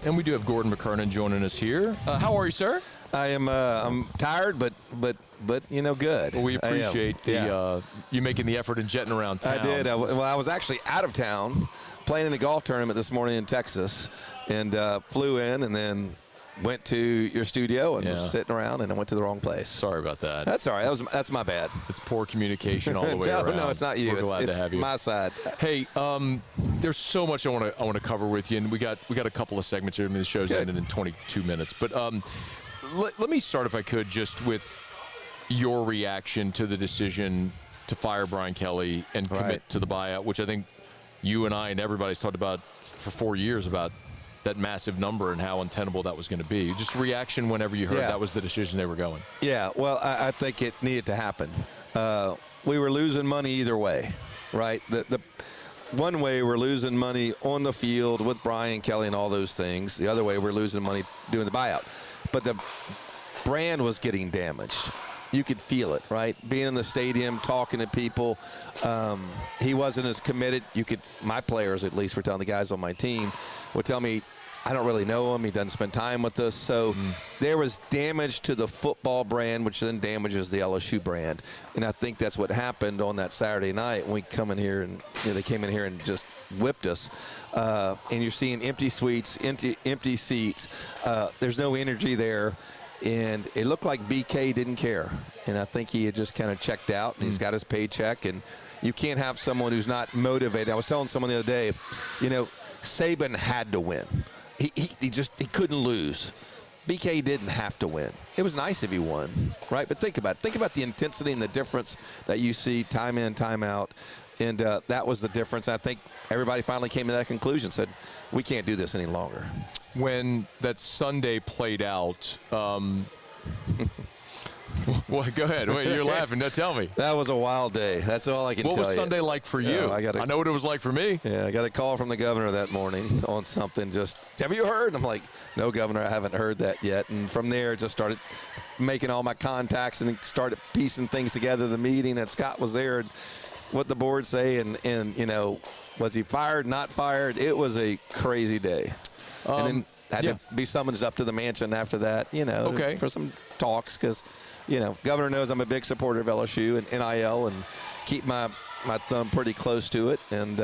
And we do have Gordon McKernan joining us here. How are you, sir? I am. I'm tired, but you know, good. Well, we appreciate you making the effort and jetting around town. I did. I was actually out of town playing in the golf tournament this morning in Texas, and flew in and then went to your studio and was sitting around, and I went to the wrong place. Sorry about that. That's all right. That's my bad. It's poor communication all the way around. No, it's not you. We're glad to have you. My side. Hey, there's so much I want to cover with you, and we got a couple of segments here. I mean, the show's ended in 22 minutes, but let me start, if I could, just with your reaction to the decision to fire Brian Kelly and commit to the buyout, which I think you and I and everybody's talked about for 4 years, about that massive number and how untenable that was going to be. Just reaction whenever you heard that was the decision they were going. Yeah, well, I think it needed to happen. We were losing money either way, right? The one way we're losing money on the field with Brian Kelly and all those things. The other way we're losing money doing the buyout. But the brand was getting damaged. You could feel it, right? Being in the stadium, talking to people. He wasn't as committed. My players, at least, were telling the guys on my team, would tell me, I don't really know him. He doesn't spend time with us. So there was damage to the football brand, which then damages the LSU brand. And I think that's what happened on that Saturday night when we come in here and they came in here and just whipped us. And you're seeing empty suites, empty seats. There's no energy there. And it looked like BK didn't care. And I think he had just kind of checked out, and he's got his paycheck. And you can't have someone who's not motivated. I was telling someone the other day, Saban had to win. He couldn't lose. BK didn't have to win. It was nice if he won, right? But think about it. Think about the intensity and the difference that you see time in, time out. And that was the difference. I think everybody finally came to that conclusion, said, we can't do this any longer. When that Sunday played out, well, go ahead. Wait, you're laughing. Now tell me. That was a wild day. That's all I can tell you. What was Sunday like for you? I know what it was like for me. Yeah, I got a call from the governor that morning on something. Have you heard? I'm like, no, Governor, I haven't heard that yet. And from there, just started making all my contacts and started piecing things together. The meeting, and Scott was there, and what the board say, and was he fired, not fired? It was a crazy day. And then had to be summoned up to the mansion after that, for some talks, because, Governor knows I'm a big supporter of LSU and NIL, and keep my thumb pretty close to it. And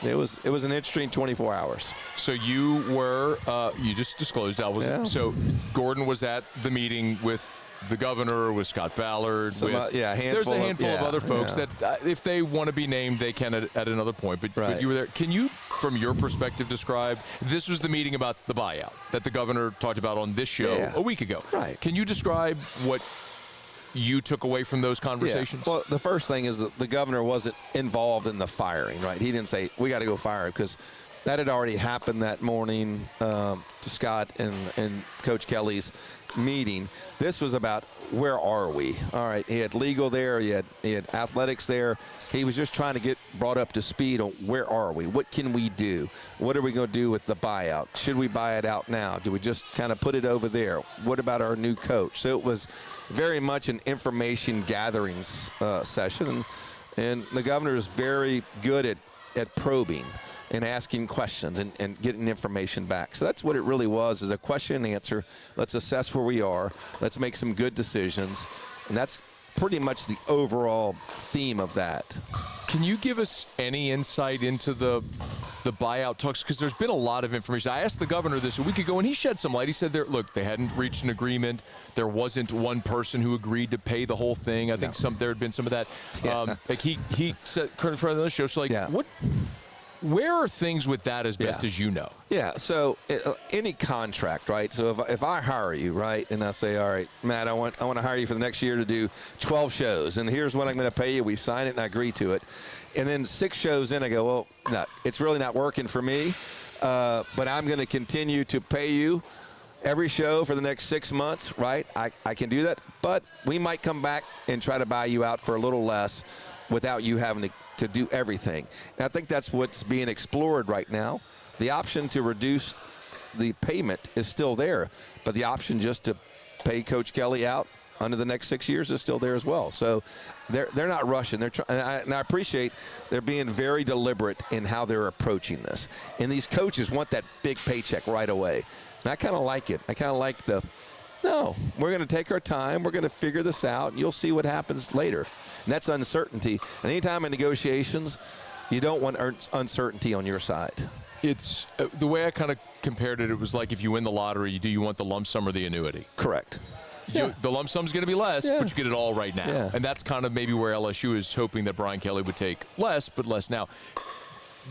it was an interesting 24 hours. So you were, you just disclosed, so Gordon was at the meeting with the governor, with Scott Ballard. There's a handful of other folks that, if they want to be named, they can at another point. But you were there. Can you, from your perspective, describe, this was the meeting about the buyout that the governor talked about on this show a week ago. Right. Can you describe what you took away from those conversations? Yeah. Well, the first thing is that the governor wasn't involved in the firing, right? He didn't say, we got to go fire him, because that had already happened that morning to Scott and Coach Kelly's meeting. This was about, where are we? All right, he had legal there, he had athletics there. He was just trying to get brought up to speed on, where are we? What can we do? What are we going to do with the buyout? Should we buy it out now? Do we just kind of put it over there? What about our new coach? So it was very much an information gathering session, and the governor is very good at probing and asking questions and getting information back. So that's what it really was, is a question and answer. Let's assess where we are. Let's make some good decisions. And that's pretty much the overall theme of that. Can you give us any insight into the buyout talks? Because there's been a lot of information. I asked the governor this a week ago, and he shed some light. He said, they hadn't reached an agreement. There wasn't one person who agreed to pay the whole thing. I think there had been some of that. He said, in front of the show, so where are things with that, as best as you know? Yeah, so any contract, right? So if I hire you, right, and I say, all right, Matt, I want to hire you for the next year to do 12 shows, and here's what I'm going to pay you. We sign it and I agree to it. And then 6 shows in, I go, well, no, it's really not working for me, but I'm going to continue to pay you every show for the next 6 months, right? I can do that, but we might come back and try to buy you out for a little less without you having to do everything. And I think that's what's being explored right now. The option to reduce the payment is still there, but the option just to pay Coach Kelly out under the next 6 years is still there as well. So they're not rushing. They're and I appreciate they're being very deliberate in how they're approaching this. And these coaches want that big paycheck right away. And I kind of like it. I kind of like no, we're going to take our time. We're going to figure this out, and you'll see what happens later. And that's uncertainty. And anytime in negotiations, you don't want uncertainty on your side. It's the way I kind of compared it. It was like if you win the lottery, do you want the lump sum or the annuity? Correct. The lump sum's going to be less, but you get it all right now. Yeah. And that's kind of maybe where LSU is hoping that Brian Kelly would take less, but less now.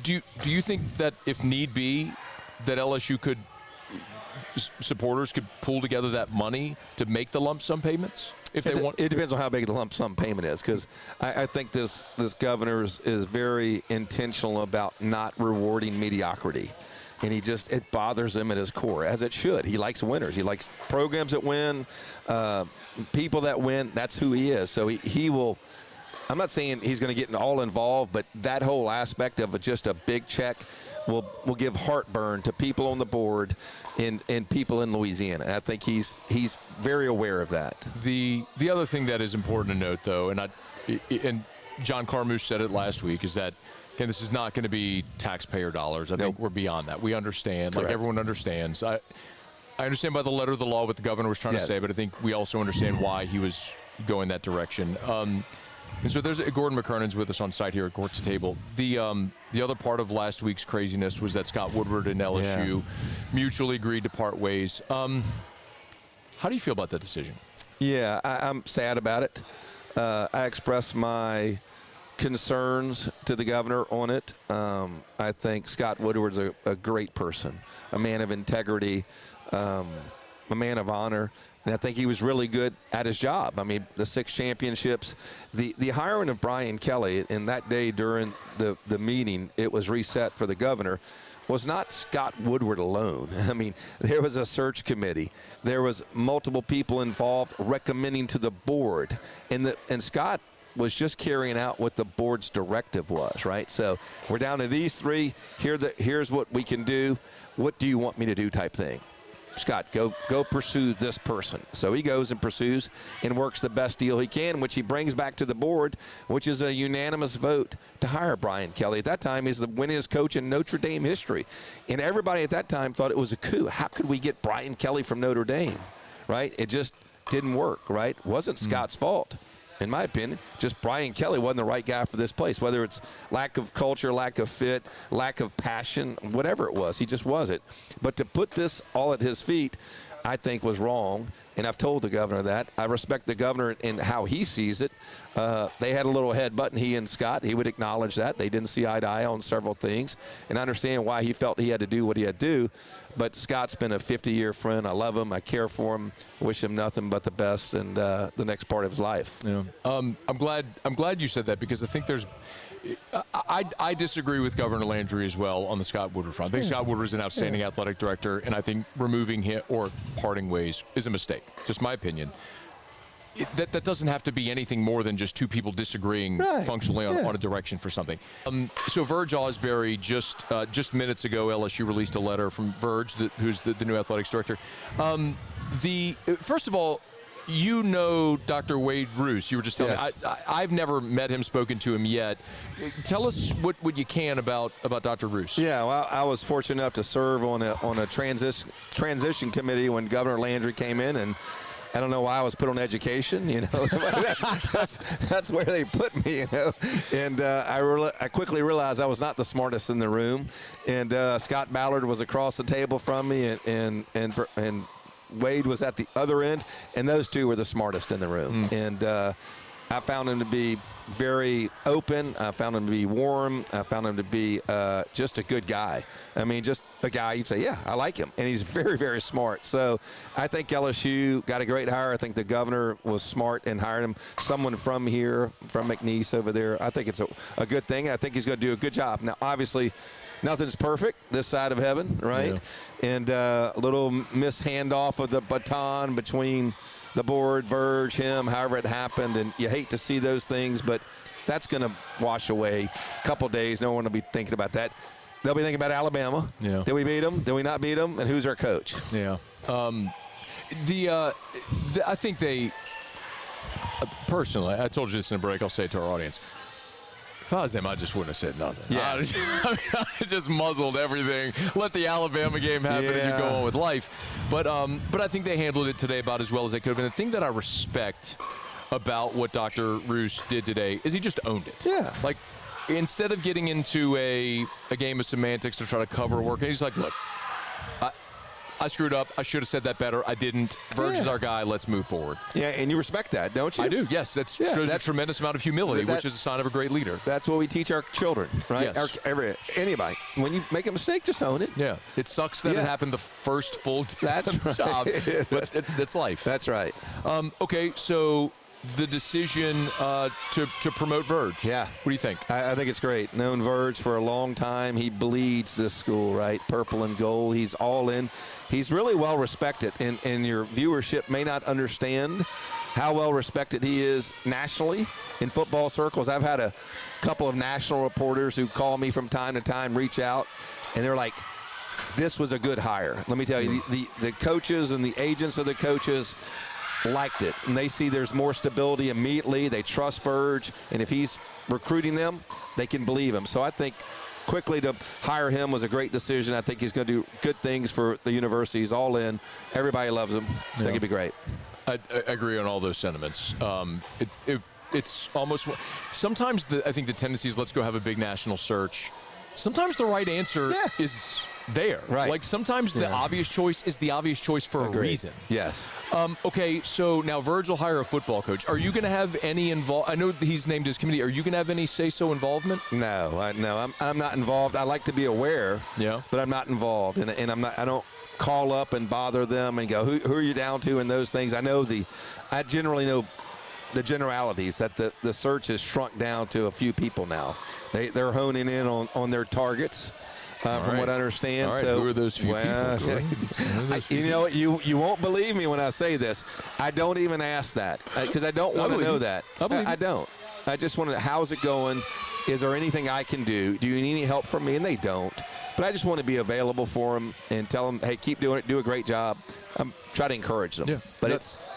Do you think that if need be, that LSU could supporters could pull together that money to make the lump sum payments if they want? It depends on how big the lump sum payment is, because I think this governor is very intentional about not rewarding mediocrity. And it bothers him at his core, as it should. He likes winners. He likes programs that win, people that win. That's who he is. So he will. I'm not saying he's going to get all involved, but that whole aspect of just a big check will give heartburn to people on the board and people in Louisiana. I think he's very aware of that. The other thing that is important to note, though, and John Carmouche said it last week, is that again, this is not going to be taxpayer dollars. I think we're beyond that. We understand, Correct. like everyone understands. I understand by the letter of the law what the governor was trying to say, but I think we also understand why he was going that direction. And so there's Gordon McKernan's with us on site here at Court's Table. The other part of last week's craziness was that Scott Woodward and LSU mutually agreed to part ways. How do you feel about that decision? Yeah, I'm sad about it. I expressed my concerns to the governor on it. I think Scott Woodward's a great person, a man of integrity, a man of honor. And I think he was really good at his job. I mean, the 6 championships, the hiring of Brian Kelly, and that day during the meeting, it was reset for the governor, was not Scott Woodward alone. I mean, there was a search committee. There was multiple people involved recommending to the board. And Scott was just carrying out what the board's directive was, right? So we're down to these 3. Here's what we can do. What do you want me to do type thing? Scott, go pursue this person. So he goes and pursues and works the best deal he can, which he brings back to the board, which is a unanimous vote to hire Brian Kelly. At that time, he's the winningest coach in Notre Dame history. And everybody at that time thought it was a coup. How could we get Brian Kelly from Notre Dame, right? It just didn't work, right? It wasn't Scott's fault. In my opinion, just Brian Kelly wasn't the right guy for this place, whether it's lack of culture, lack of fit, lack of passion, whatever it was. He just wasn't. But to put this all at his feet, I think was wrong, and I've told the governor that. I respect the governor in how he sees it. They had a little headbutt, he and Scott. He would acknowledge that. They didn't see eye to eye on several things, and I understand why he felt he had to do what he had to do. But Scott's been a 50-year friend. I love him. I care for him. Wish him nothing but the best and the next part of his life. Yeah. I'm glad you said that, because I think there's I disagree with Governor Landry as well on the Scott Woodward front. I think Scott Woodward is an outstanding athletic director, and I think removing him or parting ways is a mistake. Just my opinion. That doesn't have to be anything more than just 2 people disagreeing functionally on a direction for something. So Verge Ausberry, just minutes ago, LSU released a letter from Verge, who's the new athletics director. First of all, you know Dr. Wade Roos. You were just telling me. I've never met him, spoken to him yet. Tell us what you can about Dr. Roos. Yeah, well, I was fortunate enough to serve on a transition committee when Governor Landry came in, and I don't know why I was put on education, you know. that's where they put me, you know. And I quickly realized I was not the smartest in the room. And Scott Ballard was across the table from me, and Wade was at the other end, and those 2 were the smartest in the room. And I found him to be very open. I found him to be warm. I found him to be just a good guy. I mean, just a guy you'd say, yeah, I like him. And he's very, very smart. So I think LSU got a great hire. I think the governor was smart and hired him. Someone from here, from McNeese over there. I think it's a good thing. I think he's going to do a good job. Now, obviously, nothing's perfect this side of heaven, right? Yeah. And a little mishandoff of the baton between the board, Verge, him, however it happened, and you hate to see those things, but that's going to wash away a couple days. No one will be thinking about that. They'll be thinking about Alabama. Yeah. Did we beat them? Did we not beat them? And who's our coach? Yeah. I think personally, I told you this in a break, I'll say it to our audience. If I was him, I just wouldn't have said nothing. Yeah. I just muzzled everything. Let the Alabama game happen and you go on with life. But I think they handled it today about as well as they could have. And the thing that I respect about what Dr. Roos did today is he just owned it. Yeah. Like, instead of getting into a game of semantics to try to cover work, and he's like, look, I screwed up. I should have said that better. I didn't. Verge is our guy. Let's move forward. Yeah, and you respect that, don't you? I do, yes. That shows a tremendous amount of humility, which is a sign of a great leader. That's what we teach our children, right? Yes. Anybody. When you make a mistake, just own it. Yeah. It sucks that it happened the first full day of the job, but it's life. That's right. Okay, so the decision to promote Verge. Yeah. What do you think? I think it's great. Known Verge for a long time. He bleeds this school, right? Purple and gold. He's all in. He's really well respected, and your viewership may not understand how well respected he is nationally in football circles. I've had a couple of national reporters who call me from time to time, reach out, and they're like, this was a good hire. Let me tell you, the coaches and the agents of the coaches liked it, and they see there's more stability immediately. They trust Verge, and if he's recruiting them, they can believe him. So I think quickly to hire him was a great decision. I think he's going to do good things for the university. He's all in. Everybody loves him. I think it'd be great. I agree on all those sentiments. It's almost sometimes I think the tendency is let's go have a big national search. Sometimes the right answer is there. Right. Like sometimes the obvious choice is the obvious choice for a reason. Yes. Okay, so now Verge will hire a football coach. Are you going to have any I know he's named his committee. Are you going to have any say-so involvement? No, I'm not involved. I like to be aware, but I'm not involved, and I don't call up and bother them and go, who are you down to, and those things. I generally know the generalities, that the search has shrunk down to a few people now. They're honing in on their targets. From what I understand. All right, so who are those few people? You won't believe me when I say this. I don't even ask that because I don't want to know that. I don't. I just want to. How's it going? Is there anything I can do? Do you need any help from me? And they don't. But I just want to be available for them and tell them, hey, keep doing it. Do a great job. Try to encourage them. Yeah, but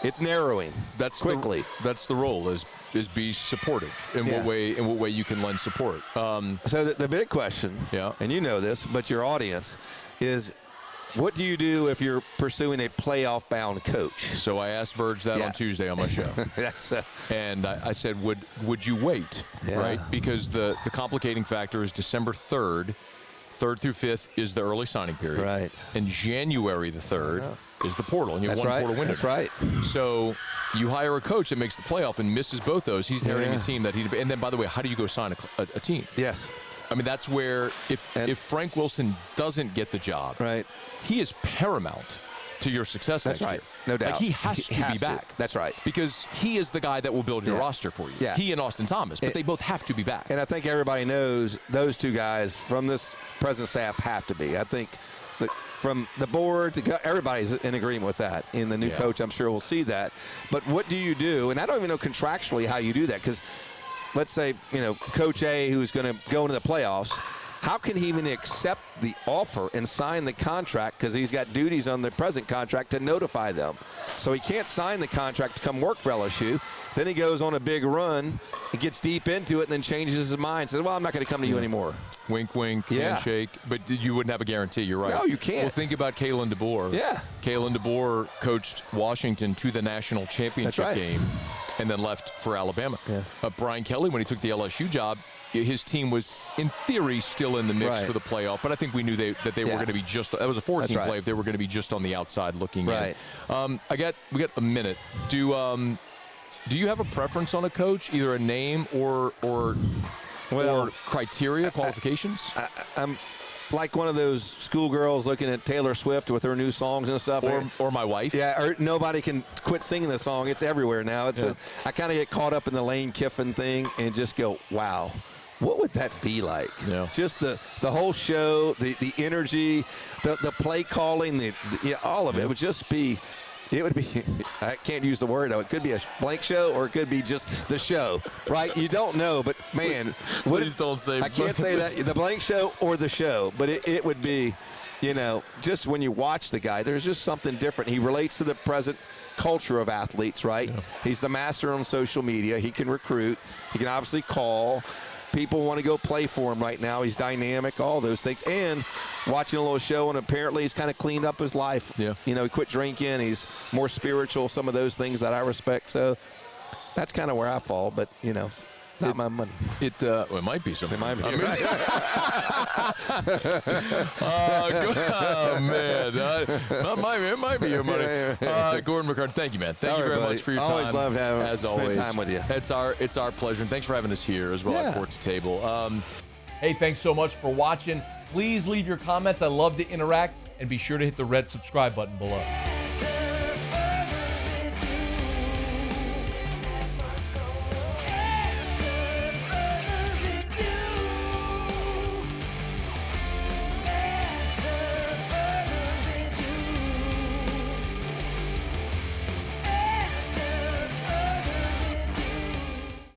it's narrowing. That's quickly. That's the role is be supportive. In what way you can lend support. So the big question, and you know this, but your audience is, what do you do if you're pursuing a playoff-bound coach? So I asked Verge that on Tuesday on my show. And I said, would you wait, right? Because the complicating factor is December 3rd. 3rd through 5th is the early signing period. Right. And January the 3rd is the portal. And you have one portal window. That's right. So you hire a coach that makes the playoff and misses both those. He's inheriting a team that and then, by the way, how do you go sign a team? Yes. I mean, that's where if Frank Wilson doesn't get the job, he is paramount to your success next year. No doubt. Like he has to be back. That's right. Because he is the guy that will build your roster for you. Yeah. He and Austin Thomas, but they both have to be back. And I think everybody knows those two guys from this present staff have to be. I think from the board to everybody's in agreement with that. In the new coach, I'm sure we'll see that. But what do you do? And I don't even know contractually how you do that, because let's say, Coach A, who's going to go into the playoffs, how can he even accept the offer and sign the contract, because he's got duties on the present contract to notify them. So he can't sign the contract to come work for LSU. Then he goes on a big run, he gets deep into it, and then changes his mind, says, well, I'm not going to come to you anymore. Wink, wink, handshake. But you wouldn't have a guarantee. You're right. No, you can't. Well, think about Kalen DeBoer. Yeah. Kalen DeBoer coached Washington to the national championship game and then left for Alabama. Yeah. Brian Kelly, when he took the LSU job, his team was, in theory, still in the mix for the playoff. But I think we knew that they were going to be just – that was a 14 play if they were going to be just on the outside looking in. We got a minute. Do you have a preference on a coach, either a name or criteria, qualifications? I'm like one of those schoolgirls looking at Taylor Swift with her new songs and stuff. Or my wife. Yeah, or nobody can quit singing the song. It's everywhere now. I kind of get caught up in the Lane Kiffin thing and just go, wow. What would that be like? Yeah. Just the whole show, the energy, the play calling, all of it. It would just be – it would be – I can't use the word, though. It could be a blank show or it could be just the show, right? You don't know, but, man. Please don't say – I can't say that, the blank show or the show, but it would be, just when you watch the guy, there's just something different. He relates to the present culture of athletes, right? Yeah. He's the master on social media. He can recruit. He can obviously call. People want to go play for him right now. He's dynamic, all those things. And watching a little show, and apparently he's kind of cleaned up his life. Yeah. You know, he quit drinking. He's more spiritual, some of those things that I respect. So that's kind of where I fall. But, you know, it's not my money. It might be something. It might be. I mean, oh, man. It might be your money. Gordon McKernan, thank you, man. Thank you very much for your time. Always loved having as always. time with you. It's our pleasure. And thanks for having us here as well at Court to Table. Hey, thanks so much for watching. Please leave your comments. I love to interact. And be sure to hit the red subscribe button below.